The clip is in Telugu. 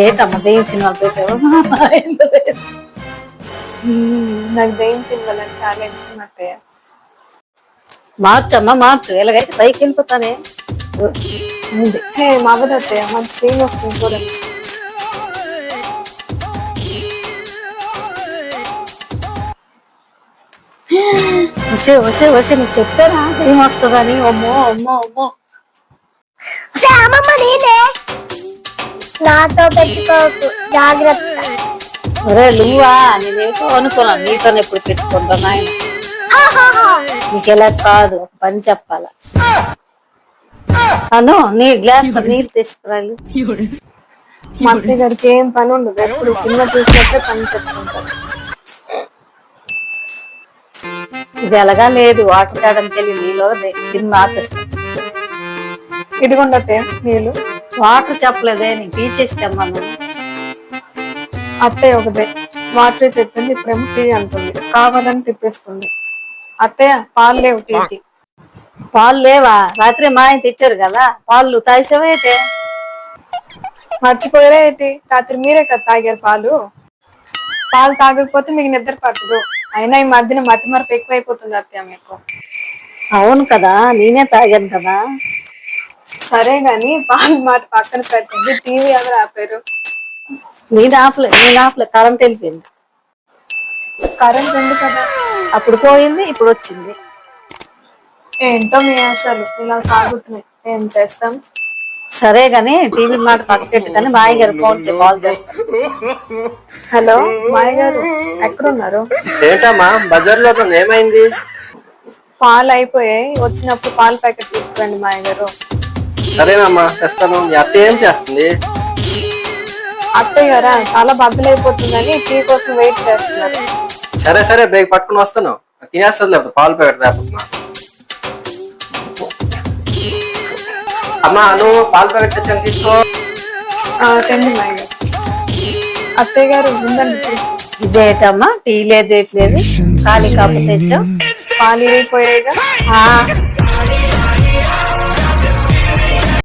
ఏటమ్మా దెయ్యం సినిమాలు పెట్టావు? నాకు దెయ్యం సినిమాలు అంటే చాలా ఇష్టం అత్తయ్య. మార్చమ్మా మార్చు, ఎలాగైతే పైకి వెళ్ళిపోతానే. హే మావద అత్తయ్య, మాకు సీన్ వస్తుంది చూడండి. వసే వసే వసే నీకు చెప్పారా దెయ్యం వస్తుందని? అమ్మో అమ్మో అమ్మో. అమ్మమ్మ నేనే, నాతో పెట్టుకోకు జాగ్రత్త. ఒరే నువ్వా? నేనేటో అనుకున్నాను నీతోనే ఎప్పుడు పెట్టుకుంటా నాయన. నీకు ఎలా కాదు, ఒక పని చెప్పాలా. అను నీ గ్లాస్ నీళ్ళు తీసుకురాలి. మా అత్తయ్య గారికి ఏం పని ఉండదు, ఎప్పుడు సినిమా చూసినట్టే పని చెప్పుకుంటారు. ఇది ఎలాగా లేదు, వాటర్ తేడానికి వెళ్ళి నీళ్ళు సినిమా ఇదిగోండి అత్తయ్య నీళ్ళు. వాటర్ చెప్పలేదే, నీకు తీసేస్తామన్నా. అత్తయ్య ఒకటే వాటర్ చెప్తుంది, ఇప్పుడేమో టీ అంటుంది, కావాలని తిప్పేస్తుంది. అత్తయ్య పాలు లేవు టీకి. పాలు లేవా? రాత్రి మా ఆయన తెచ్చారు కదా, పాలు తాగిసావేటే? మర్చిపోయారా ఏంటి? రాత్రి మీరే కదా తాగారు పాలు. పాలు తాగకపోతే మీకు నిద్ర పట్టదు. అయినా ఈ మధ్యన మతి మరపు ఎక్కువైపోతుంది అత్తయ్య మీకు. అవును కదా, నేనే తాగాను కదా. సరే గాని పాలు మాట పక్కన పెట్టండి, టీవీ ఎవరు ఆపారు? నేను ఆపలే కరెంట్ వెళ్ళిపోయింది. కరెంట్ ఉంది కదా. అప్పుడు పోయింది, ఇప్పుడు వచ్చింది. ఏంటో మీ ఆశలు ఇలా సాగుతున్నాయి, ఏం చేస్తాం. సరే గాని టీవీ మాట పక్కకెట్టు కానీ మాయ గారు ఫోన్ కాల్ చేస్తాను. హలో మాయ గారు, ఎక్కడున్నారు? ఏంటమ్మా బజార్లో ఏమైంది? పాలు అయిపోయాయి, వచ్చినప్పుడు పాల ప్యాకెట్ తీసుకురండి మాయ గారు. సరేనమ్మా తెస్తాను. మీ అత్తయ్య ఏం చేస్తుంది? అత్తయ్య గారా చాలా బద్దలైపోతుందని టీ కోసం వెయిట్ చేస్తున్నారు. సరే సరే బేగ్ పట్టుకుని వస్తాను, తినేస్తుంది లేకపోతే పాలు ప్యాకెట్ తేపమ్మా. అమ్మా నువ్వు పాలు ప్యాకెట్ తెచ్చాను, తీసుకో. తెండి మాయ గారు. అత్తయ్య గారు ఉందండి. ఇదేటమ్మా టీ లేదు, ఎట్లేదు ఖాళీ కాకపోతే తెచ్చావు. పాలు అయిపోయాయిగా.